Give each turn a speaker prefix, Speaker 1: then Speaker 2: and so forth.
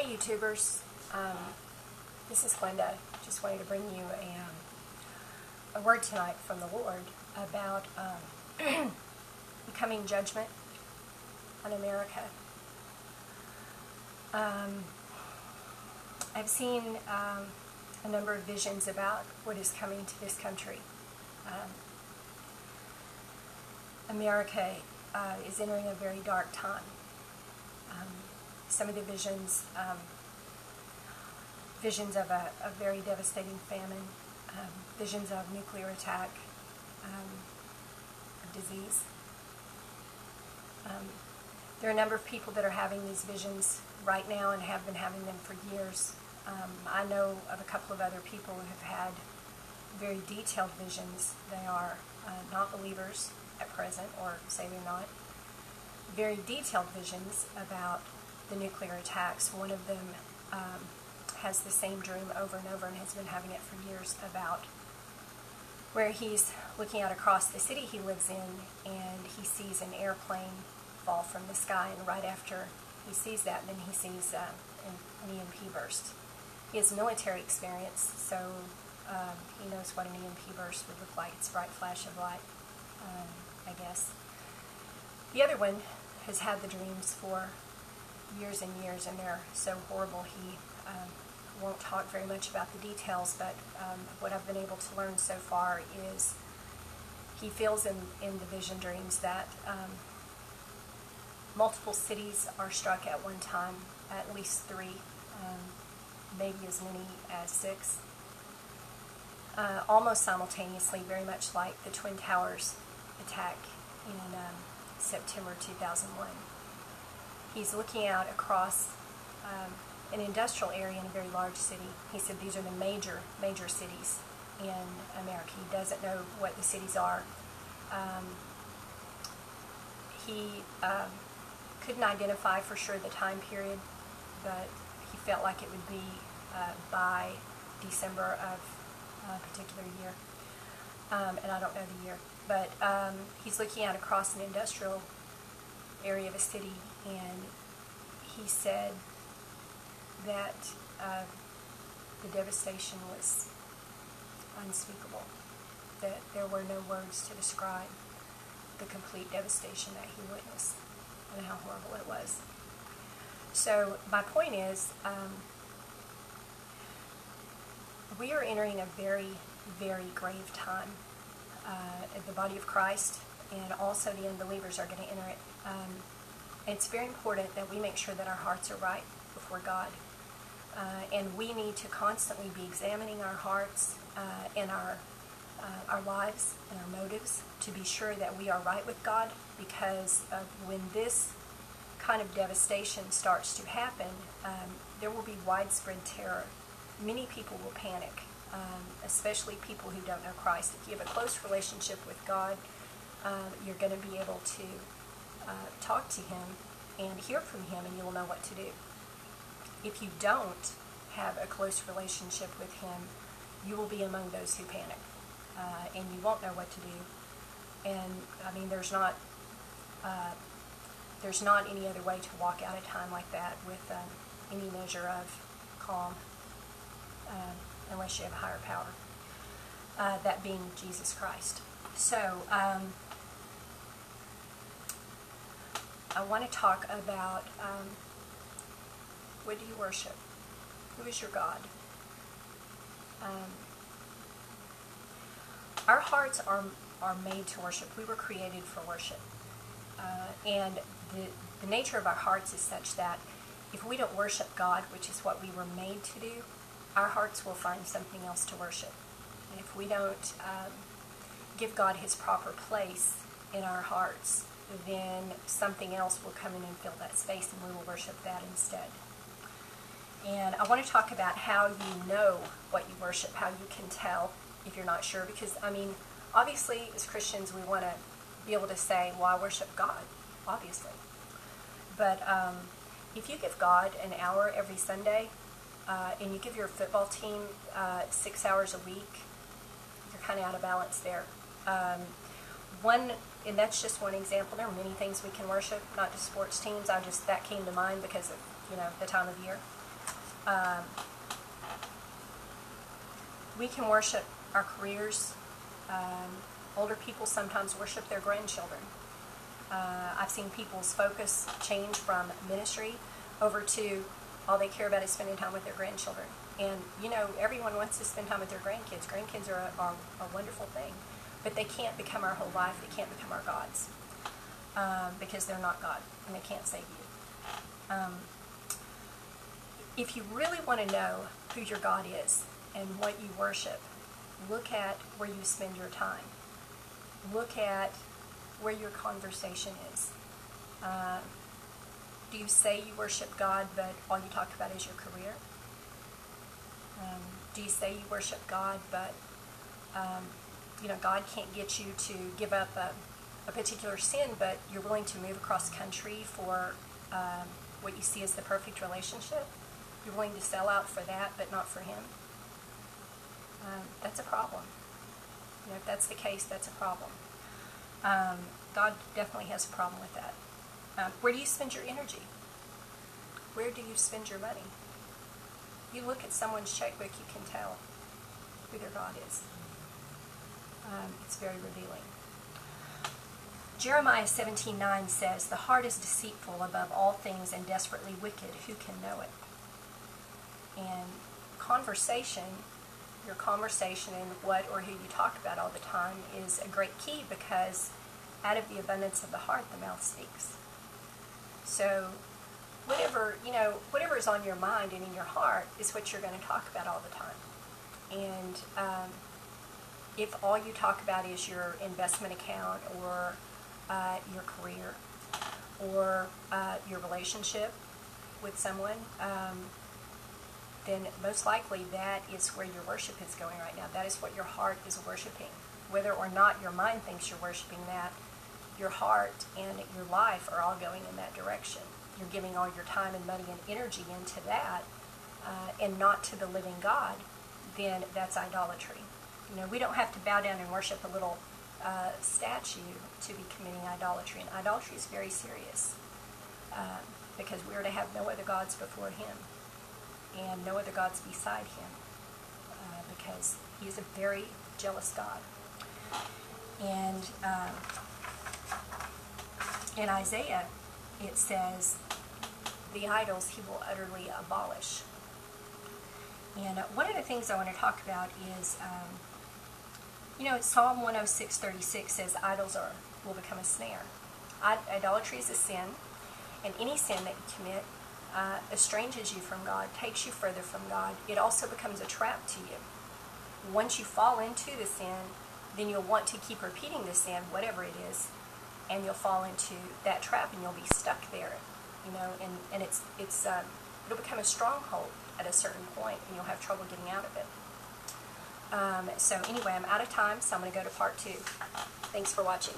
Speaker 1: Hey YouTubers, this is Glenda. Just wanted to bring you a word tonight from the Lord about coming judgment on America. I've seen a number of visions about what is coming to this country. America is entering a very dark time. Some of the visions of a very devastating famine, visions of nuclear attack, of disease. There are a number of people that are having these visions right now and have been having them for years. I know of a couple of other people who have had very detailed visions. They are not believers at present, or say they're not. Very detailed visions about the nuclear attacks. One of them has the same dream over and over and has been having it for years, about where he's looking out across the city he lives in and he sees an airplane fall from the sky, and right after he sees that, then he sees an EMP burst. He has military experience, so he knows what an EMP burst would look like. It's a bright flash of light, I guess. The other one has had the dreams for years and years, and they're so horrible he won't talk very much about the details, but what I've been able to learn so far is he feels in the vision dreams that multiple cities are struck at one time, at least 3, maybe as many as 6, almost simultaneously, very much like the Twin Towers attack in September 2001. He's looking out across an industrial area in a very large city. He said these are the major cities in America. He doesn't know what the cities are. He couldn't identify for sure the time period, but he felt like it would be by December of a particular year. And I don't know the year. But he's looking out across an industrial area of a city, and he said that the devastation was unspeakable, that there were no words to describe the complete devastation that he witnessed and how horrible it was. So my point is, we are entering a very, very grave time. The body of Christ and also the unbelievers are going to enter it. It's very important that we make sure that our hearts are right before God. And we need to constantly be examining our hearts and our lives and our motives to be sure that we are right with God, because when this kind of devastation starts to happen, there will be widespread terror. Many people will panic, especially people who don't know Christ. If you have a close relationship with God, you're going to be able to talk to Him and hear from Him, and you'll know what to do. If you don't have a close relationship with Him, you will be among those who panic, and you won't know what to do. And I mean, there's not any other way to walk out a time like that with any measure of calm, unless you have a higher power, that being Jesus Christ. So I want to talk about what do you worship? Who is your God? Our hearts are made to worship. We were created for worship. And the nature of our hearts is such that if we don't worship God, which is what we were made to do, our hearts will find something else to worship. And if we don't give God His proper place in our hearts, then something else will come in and fill that space, and we will worship that instead. And I want to talk about how you know what you worship, how you can tell if you're not sure. Because, I mean, obviously, as Christians, we want to be able to say, well, I worship God, obviously. But if you give God an hour every Sunday, and you give your football team 6 hours a week, you're kind of out of balance there. And that's just one example. There are many things we can worship, not just sports teams. That came to mind because of the time of year. We can worship our careers. Older people sometimes worship their grandchildren. I've seen people's focus change from ministry over to all they care about is spending time with their grandchildren. And, you know, everyone wants to spend time with their grandkids. Grandkids are a wonderful thing. But they can't become our whole life. They can't become our gods. Because they're not God, and they can't save you. If you really want to know who your God is and what you worship, look at where you spend your time. Look at where your conversation is. Do you say you worship God, but all you talk about is your career? Do you say you worship God, but God can't get you to give up a particular sin, but you're willing to move across country for what you see as the perfect relationship? You're willing to sell out for that, but not for Him? That's a problem. You know, if that's the case, that's a problem. God definitely has a problem with that. Where do you spend your energy? Where do you spend your money? You look at someone's checkbook, you can tell who their God is. It's very revealing. Jeremiah 17:9 says, "The heart is deceitful above all things and desperately wicked. Who can know it?" And your conversation and what or who you talk about all the time is a great key, because out of the abundance of the heart, the mouth speaks. So whatever is on your mind and in your heart is what you're going to talk about all the time. And if all you talk about is your investment account or your career or your relationship with someone, then most likely that is where your worship is going right now. That is what your heart is worshiping. Whether or not your mind thinks you're worshiping that, your heart and your life are all going in that direction. You're giving all your time and money and energy into that and not to the living God, then that's idolatry. You know, we don't have to bow down and worship a little statue to be committing idolatry. And idolatry is very serious because we are to have no other gods before Him and no other gods beside Him because He is a very jealous God. And in Isaiah, it says, the idols He will utterly abolish. And one of the things I want to talk about is, Psalm 106:36 says idols will become a snare. Idolatry is a sin, and any sin that you commit estranges you from God, takes you further from God. It also becomes a trap to you. Once you fall into the sin, then you'll want to keep repeating the sin, whatever it is, and you'll fall into that trap, and you'll be stuck there, and it'll become a stronghold at a certain point, and you'll have trouble getting out of it. So anyway, I'm out of time, so I'm going to go to part 2. Thanks for watching.